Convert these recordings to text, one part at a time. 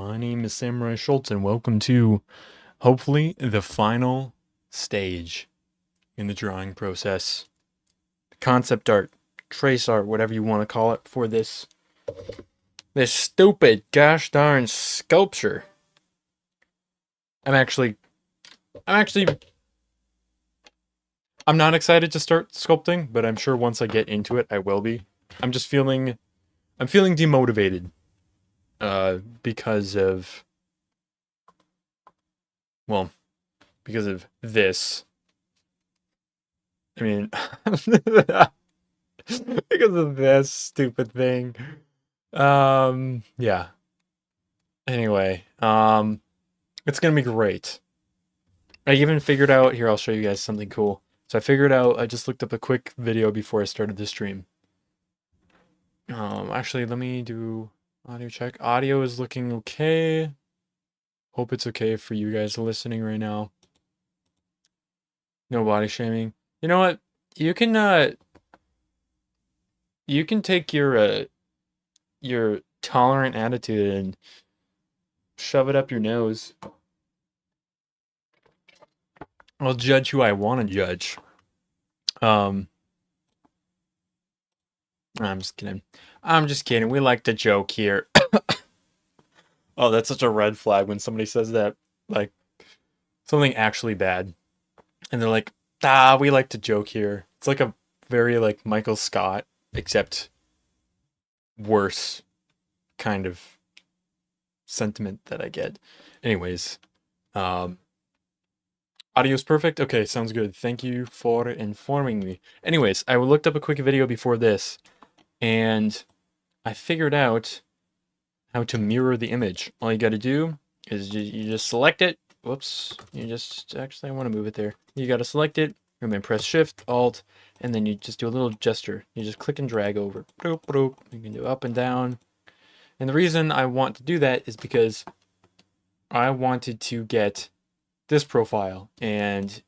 My name is Samurai Schultz, and welcome to, hopefully, the final stage in the drawing process. Concept art, trace art, whatever you want to call it, for this stupid gosh darn sculpture. I'm not excited to start sculpting, but I'm sure once I get into it, I will be. I'm feeling demotivated, because of, well, because of this. I mean, because of this stupid thing. Yeah. Anyway, it's gonna be great. I even figured out, here, I'll show you guys something cool. So I just looked up a quick video before I started the stream. Actually, let me do audio check. Audio is looking okay. Hope it's okay for you guys listening right now. No body shaming. You know what? You can take your tolerant attitude and shove it up your nose. I'll judge who I want to judge. I'm just kidding. I'm just kidding. We like to joke here. Oh, that's such a red flag when somebody says that, like, something actually bad. And they're like, we like to joke here. It's like a very, like, Michael Scott, except worse kind of sentiment that I get. Anyways, audio's perfect? Okay, sounds good. Thank you for informing me. Anyways, I looked up a quick video before this, and I figured out how to mirror the image. All you gotta do is you just select it. Whoops. Actually, I want to move it there. You gotta select it, and then press Shift, Alt, and then you just do a little gesture. You just click and drag over. Boop, boop. You can do up and down. And the reason I want to do that is because I wanted to get this profile, and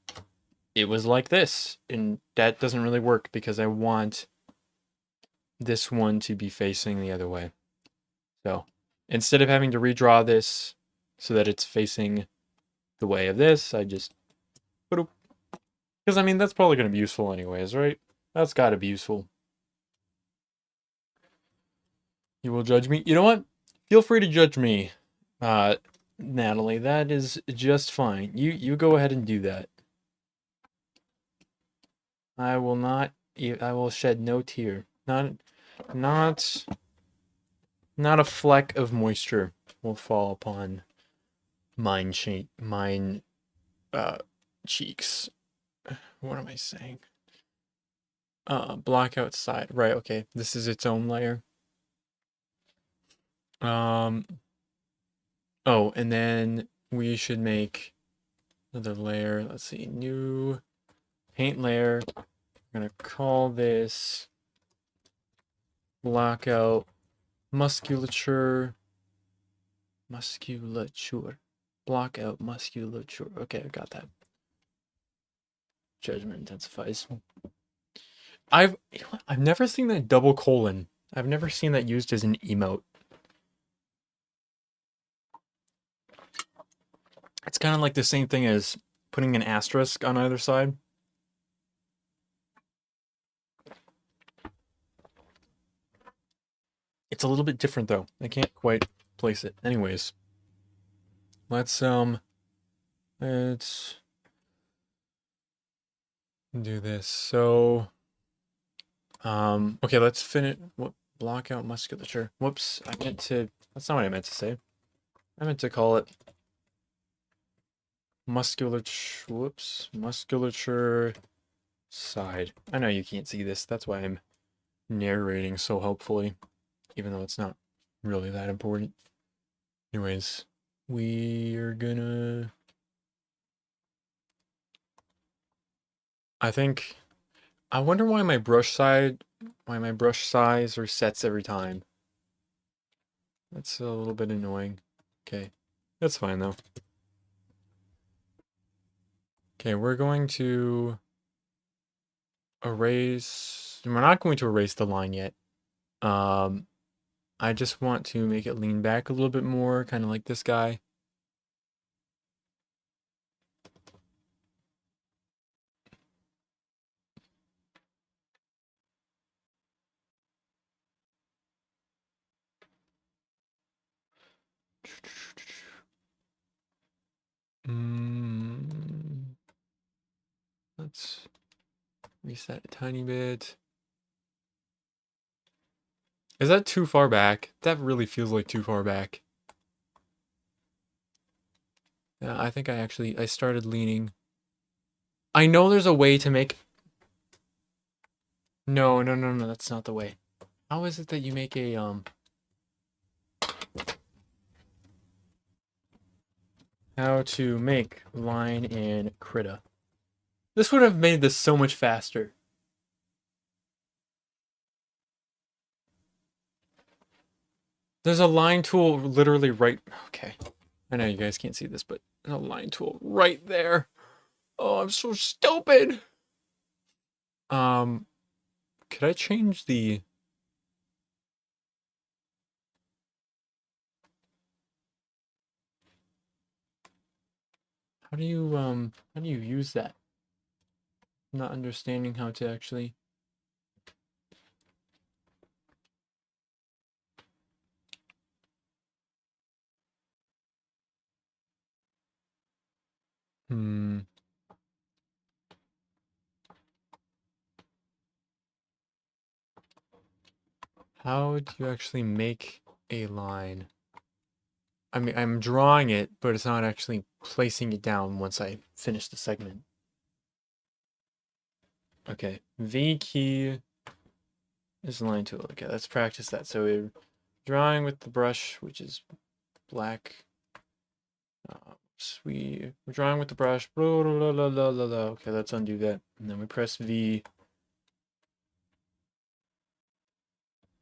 it was like this, and that doesn't really work because I want this one to be facing the other way. So instead of having to redraw this so that it's facing the way of this, I just, because I mean, that's probably going to be useful anyways, right? That's got to be useful. You will judge me? You know what? Feel free to judge me, Natalie. That is just fine. You go ahead and do that. I will not. I will shed no tear. Not a fleck of moisture will fall upon mine cheeks. What am I saying? Blackout side. Right, okay. This is its own layer. Oh, and then we should make another layer. Let's see. New paint layer. I'm gonna call this blackout musculature. Blackout musculature. Okay, I got that. Judgment intensifies. I've never seen that double colon. I've never seen that used as an emote. It's kind of like the same thing as putting an asterisk on either side. It's a little bit different though. I can't quite place it. Anyways, let's do this. So, okay, let's finish. What, block out musculature? Whoops, that's not what I meant to say. I meant to call it musculature. Whoops, musculature side. I know you can't see this. That's why I'm narrating so helpfully, even though it's not really that important. Anyways, we are gonna. I wonder why my brush size resets every time. That's a little bit annoying. Okay, that's fine though. Okay, we're going to erase. We're not going to erase the line yet. I just want to make it lean back a little bit more, kind of like this guy. Let's reset a tiny bit. Is that too far back? That really feels like too far back. Yeah, I think I started leaning. I know there's a way to make... No, that's not the way. How is it that you make a, how to make line in Krita? This would have made this so much faster. There's a line tool literally right... Okay. I know you guys can't see this, but there's a line tool right there. Oh, I'm so stupid. Could I change the... how do you use that? I'm not understanding how to actually... How do you actually make a line? I mean, I'm drawing it, but it's not actually placing it down once I finish the segment. Okay, V key is line tool. Okay, let's practice that. So we're drawing with the brush, which is black. We're drawing with the brush. Blah, blah, blah, blah, blah, blah. Okay, let's undo that. And then we press V.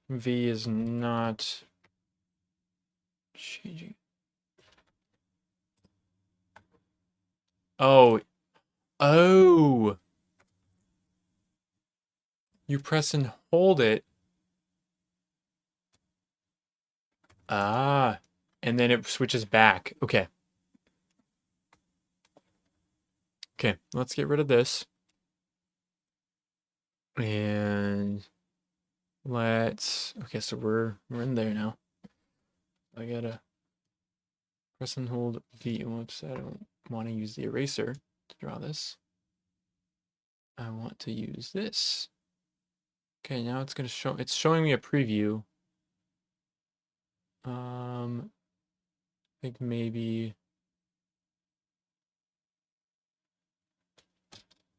V is not changing. Oh. Oh. You press and hold it. Ah. And then it switches back. Okay. Okay, let's get rid of this. And let's... Okay, so we're in there now. I gotta press and hold V. Whoops, I don't want to use the eraser to draw this. I want to use this. Okay, now it's gonna show... It's showing me a preview. I think maybe...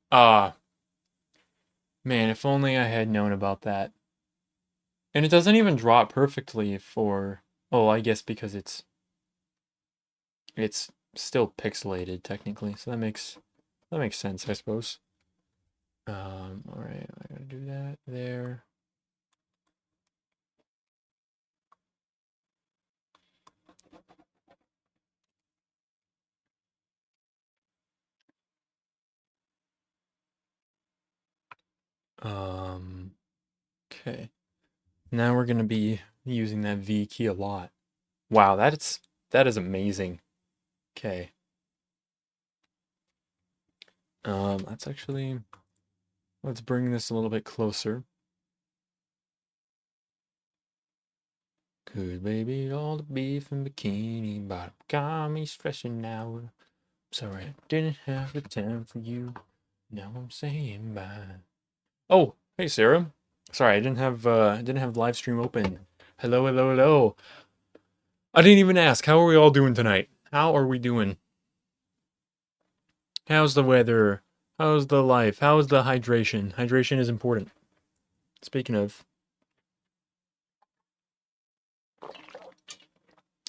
Ah. Man, if only I had known about that. And it doesn't even draw it perfectly for... Oh, I guess because it's still pixelated technically, so that makes sense, I suppose. All right, I gotta do that there. Okay. Now we're gonna be using that V key a lot. Wow, that is amazing. Okay. Let's actually... Let's bring this a little bit closer. Cause baby, all the beef and bikini bottom got me stressing now. Sorry, I didn't have the time for you. Now I'm saying bye. Oh, hey Sarah. Sorry, I didn't have live stream open. Hello, hello, hello. I didn't even ask. How are we all doing tonight? How are we doing? How's the weather? How's the life? How's the hydration? Hydration is important. Speaking of.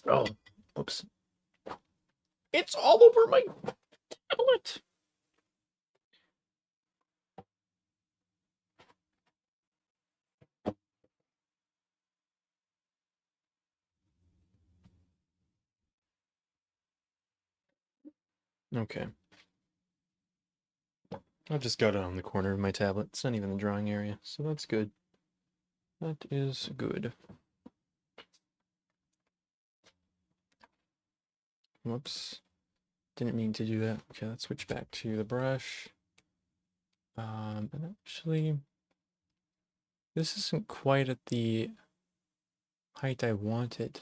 Oh, oops. It's all over my tablet. Okay. I've just got it on the corner of my tablet. It's not even the drawing area, so that's good. That is good. Whoops. Didn't mean to do that. Okay, let's switch back to the brush. And actually, this isn't quite at the height I wanted.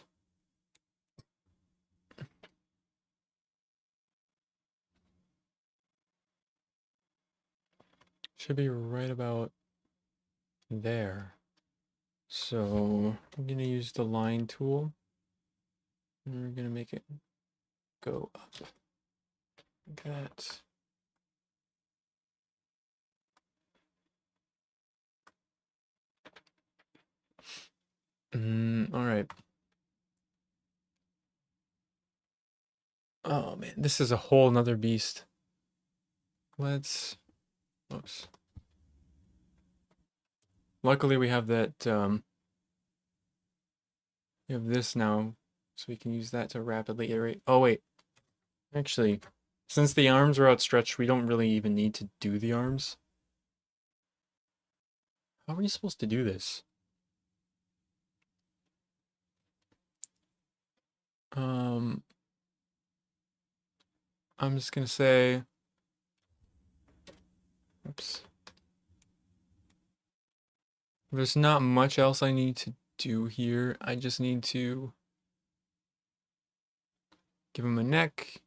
Should be right about there. So I'm gonna use the line tool, and we're gonna make it go up like that. All right. Oh man, this is a whole nother beast. Let's, oops. Luckily we have that, we have this now, so we can use that to rapidly iterate. Oh wait, actually, since the arms are outstretched, we don't really even need to do the arms. How are we supposed to do this? I'm just gonna say, oops. There's not much else I need to do here. I just need to give him a neck.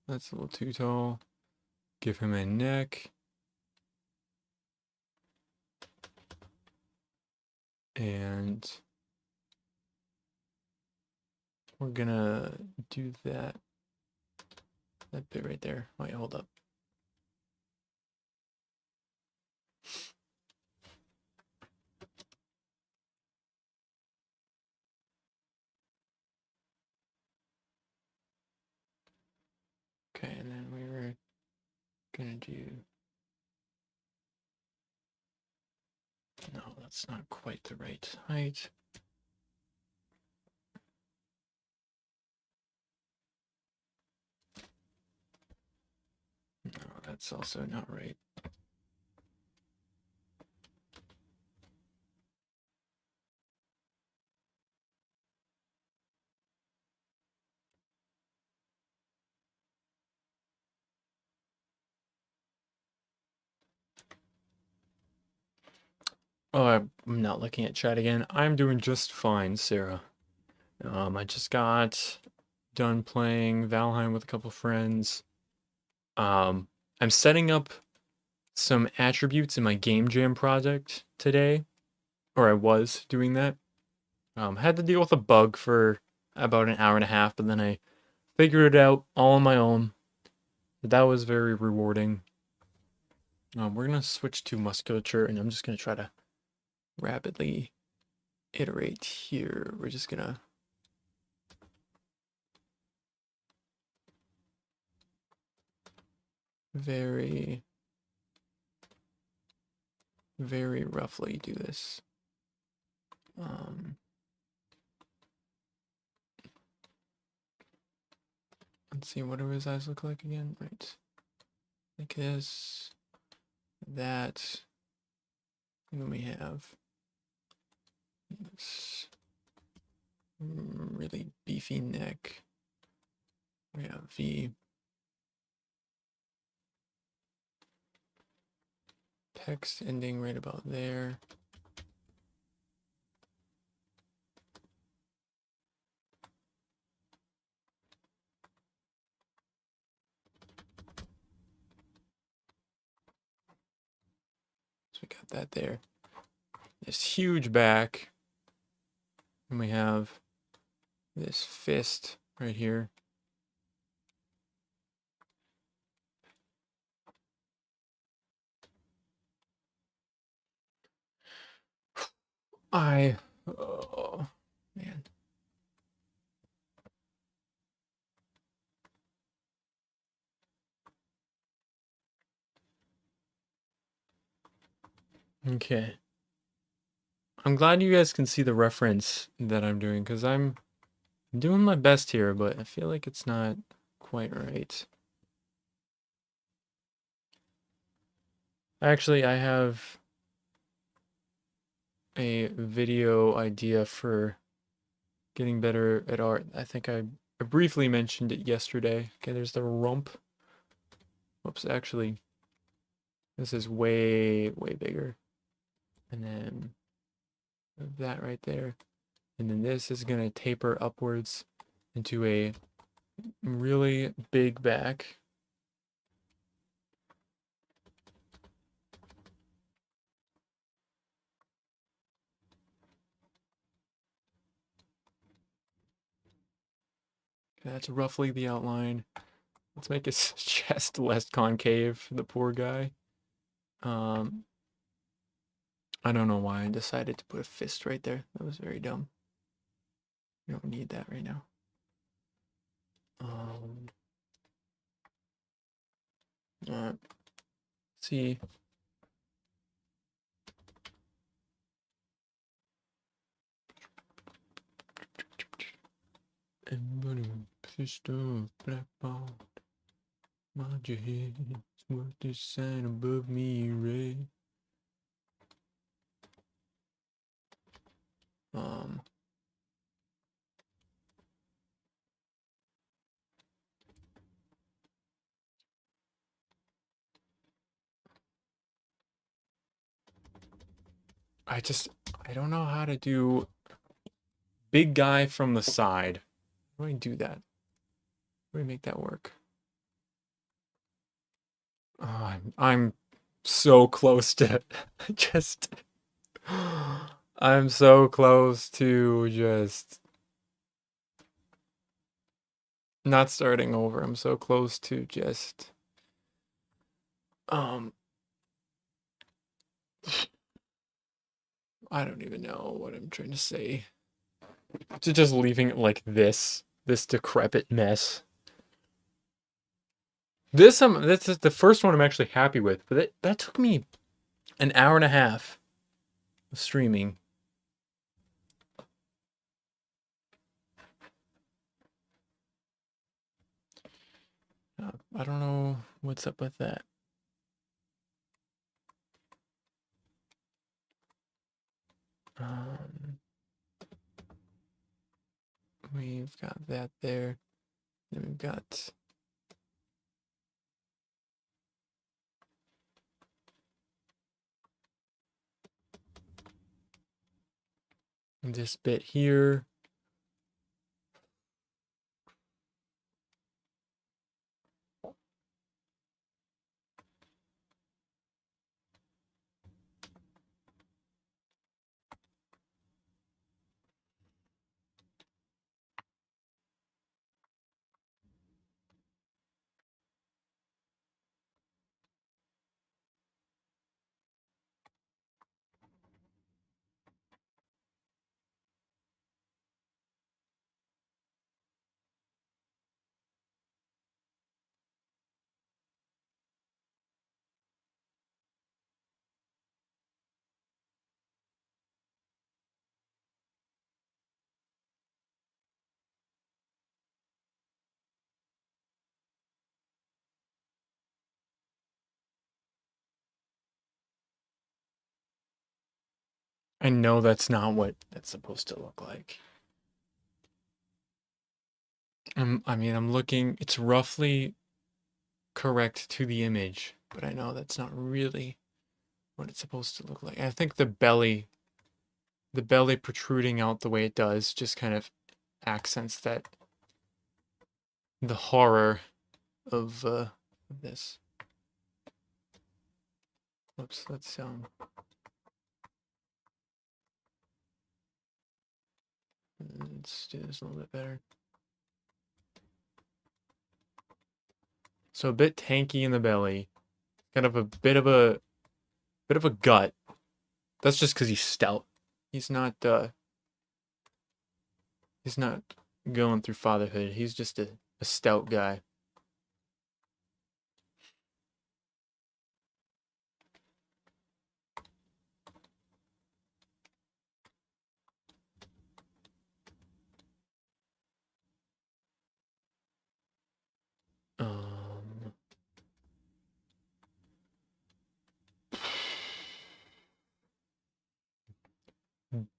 That's a little too tall. Give him a neck. And we're gonna do that bit right there. Wait, hold up. Okay, and then we were gonna do, no, that's not quite the right height. No, that's also not right. Oh, I'm not looking at chat again. I'm doing just fine, Sarah. I just got done playing Valheim with a couple friends. I'm setting up some attributes in my game jam project today, or I was doing that. Had to deal with a bug for about an hour and a half, but then I figured it out all on my own. That was very rewarding. We're gonna switch to musculature, and I'm just gonna try to rapidly iterate here. We're just gonna very roughly do this. Let's see, what do his eyes look like again? Right. Like this, that, and then we have this really beefy neck. We have V. Text ending right about there. So we got that there. This huge back. And we have this fist right here. Oh, man. Okay. I'm glad you guys can see the reference that I'm doing, because I'm doing my best here, but I feel like it's not quite right. Actually, I have a video idea for getting better at art. I think I I briefly mentioned it yesterday. Okay, there's the rump. Whoops, actually, this is way, way bigger. And then that right there. And then this is going to taper upwards into a really big back. That's roughly the outline. Let's make his chest less concave, the poor guy. I don't know why I decided to put a fist right there. That was very dumb. You don't need that right now. See. Everybody pissed off, blackballed. Nod your head, what this sign above me read. I don't know how to do big guy from the side. How do I do that? How do we make that work? Oh, I'm so close to just I'm so close to just not starting over. I'm so close to just I don't even know what I'm trying to say. To just leaving it like this decrepit mess. This is the first one I'm actually happy with, but that took me an hour and a half of streaming. I don't know what's up with that. We've got that there. Then we've got this bit here. I know that's not what that's supposed to look like. I mean, I'm looking, it's roughly correct to the image, but I know that's not really what it's supposed to look like. I think the belly protruding out the way it does just kind of accents that the horror of this. Oops, let's do this a little bit better. So a bit tanky in the belly, kind of a bit of a gut. That's just because he's stout. He's not going through fatherhood. He's just a stout guy.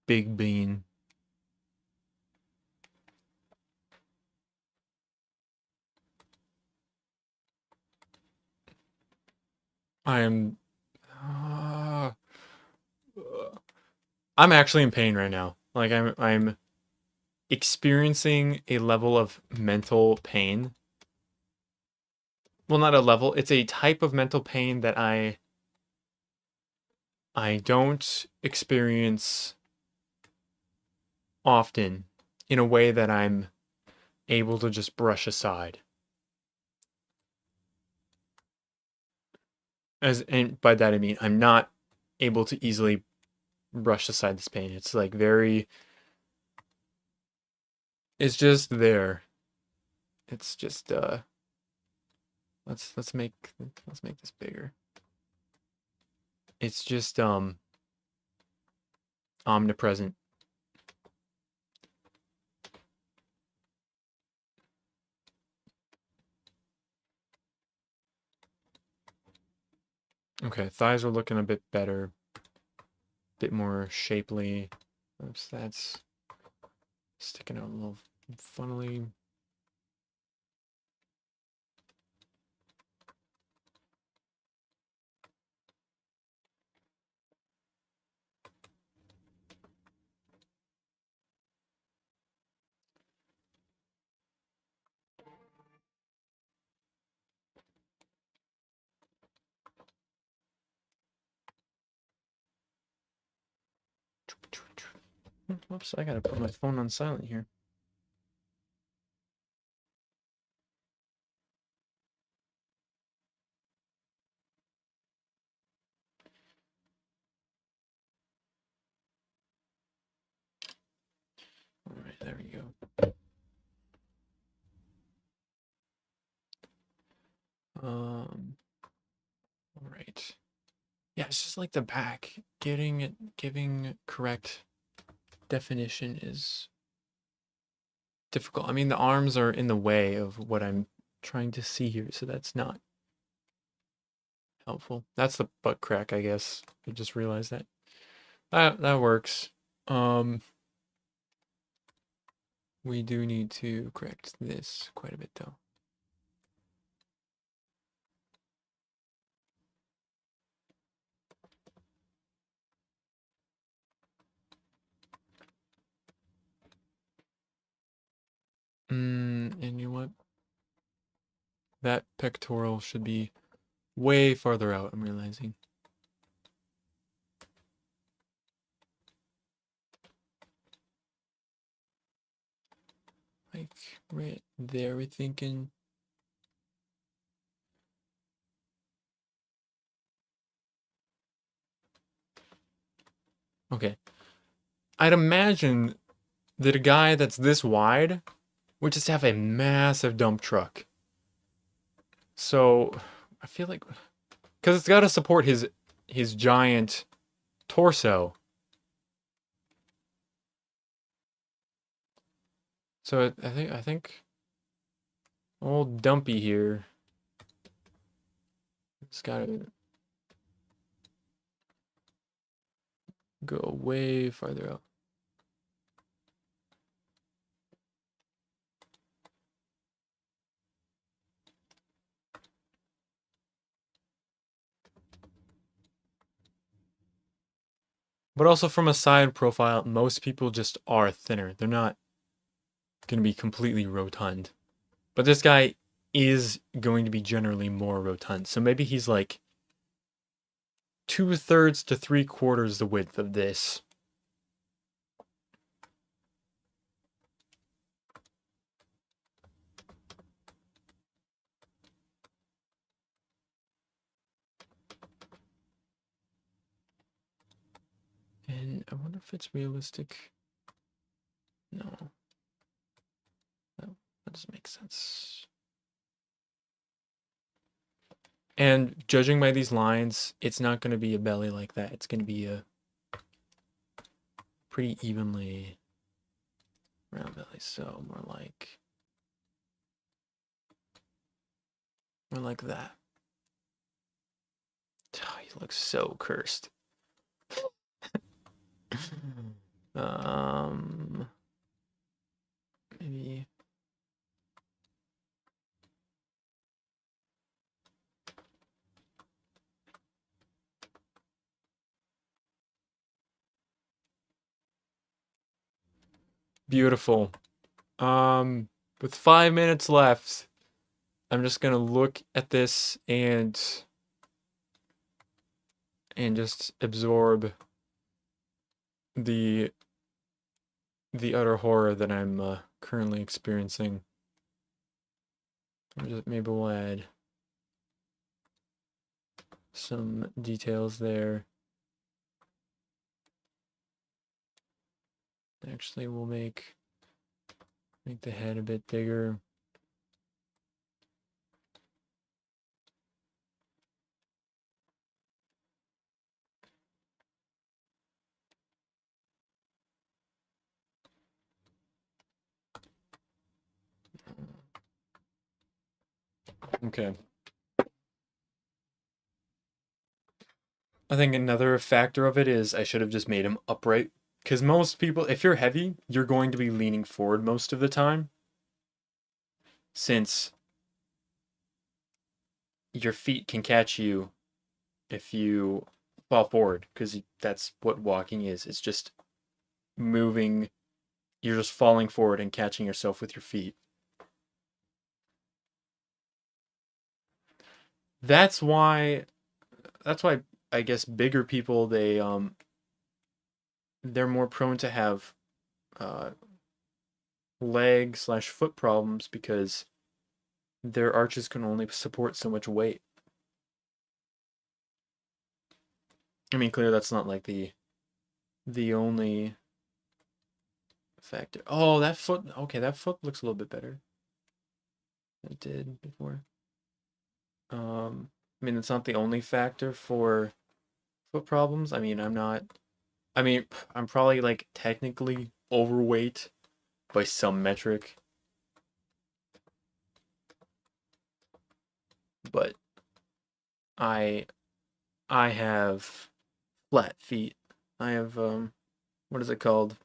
Big bean. I'm I'm actually in pain right now. Like I'm experiencing a level of mental pain. Well, not a level, it's a type of mental pain that I don't experience often in a way that I'm able to just brush aside. And by that I mean I'm not able to easily brush aside this pain. It's like it's just there. It's just let's make this bigger. It's just omnipresent. Okay, thighs are looking a bit better, a bit more shapely. Oops, that's sticking out a little funnily. Whoops, I gotta put my phone on silent here. All right, there we go. All right. Yeah, it's just like the back. Giving correct definition is difficult. I mean, the arms are in the way of what I'm trying to see here, so that's not helpful. That's the butt crack, I guess. I just realized that. That works. We do need to correct this quite a bit, though. And you know what? That pectoral should be way farther out, I'm realizing. Like right there, we're thinking. Okay. I'd imagine that a guy that's this wide would just have a massive dump truck. So I feel like because it's got to support his giant torso. So I think old Dumpy here. It's got to go way farther out. But also from a side profile, most people just are thinner. They're not going to be completely rotund. But this guy is going to be generally more rotund. So maybe he's like 2/3 to 3/4 the width of this. And I wonder if it's realistic. No. That doesn't make sense. And judging by these lines, it's not going to be a belly like that. It's going to be a pretty evenly round belly. So more like that. Oh, he looks so cursed. Maybe. Beautiful. With 5 minutes left, I'm just gonna look at this and just absorb the utter horror that I'm currently experiencing. Maybe we'll add some details there. Actually, we'll make the head a bit bigger. Okay. I think another factor of it is I should have just made him upright. Because most people, if you're heavy, you're going to be leaning forward most of the time. Since your feet can catch you if you fall forward. Because that's what walking is. It's just moving. You're just falling forward and catching yourself with your feet. That's why I guess bigger people they're more prone to have uh, leg/foot problems because their arches can only support so much weight. I mean, clearly that's not like the only factor. Oh, that foot. Okay, that foot looks a little bit better than it did before. I mean, it's not the only factor for foot problems. I mean, I'm probably like technically overweight by some metric, but I I have flat feet. I have what is it called?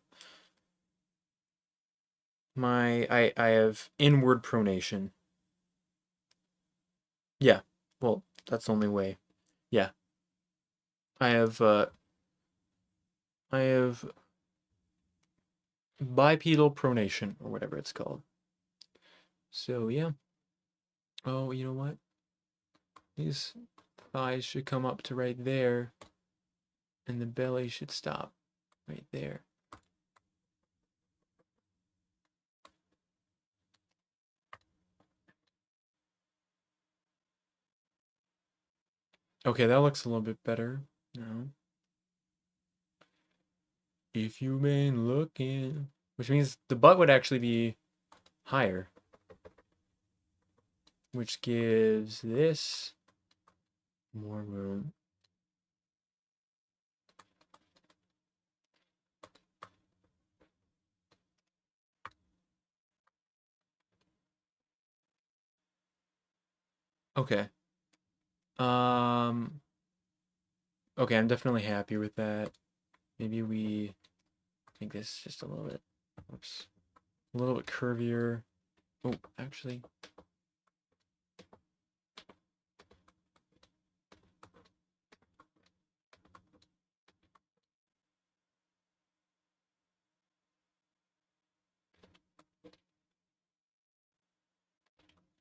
I have inward pronation. Yeah. Well, that's the only way. Yeah. I have I have bipedal pronation or whatever it's called. So, yeah. Oh, you know what? These thighs should come up to right there and the belly should stop right there. Okay, that looks a little bit better now. If you've been looking, which means the butt would actually be higher, which gives this more room. Okay. Um, okay, I'm definitely happy with that. Maybe we make this just a little bit, oops, a little bit curvier. Oh, actually,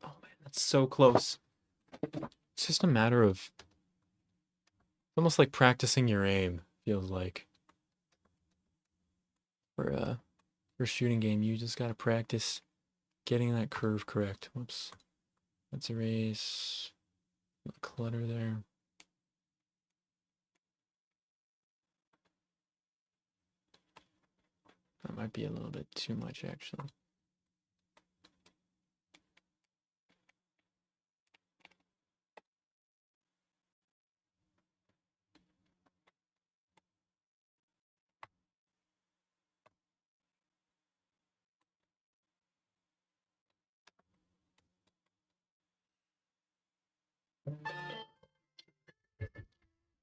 oh man, that's so close. It's just a matter of, almost like practicing your aim, feels like. For a shooting game, you just gotta practice getting that curve correct. Whoops. Let's erase the clutter there. That might be a little bit too much, actually.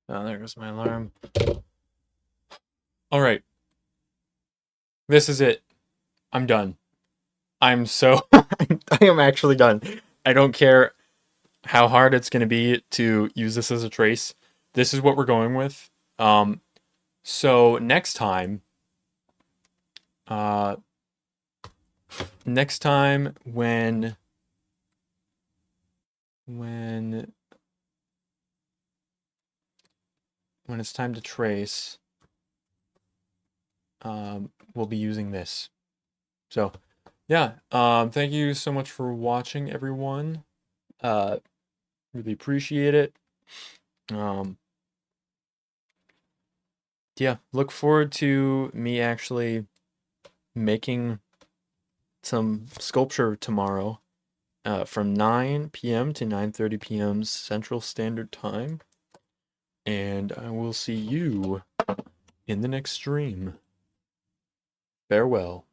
Oh, there goes my alarm. All right. This is it. I'm done. I'm so I am actually done. I don't care how hard it's going to be to use this as a trace. This is what we're going with. So next time, uh, next time when it's time to trace, we'll be using this. So, yeah, thank you so much for watching, everyone. Really appreciate it. Yeah, look forward to me actually making some sculpture tomorrow, from 9 p.m. to 9:30 p.m. Central Standard Time. And I will see you in the next stream. Farewell.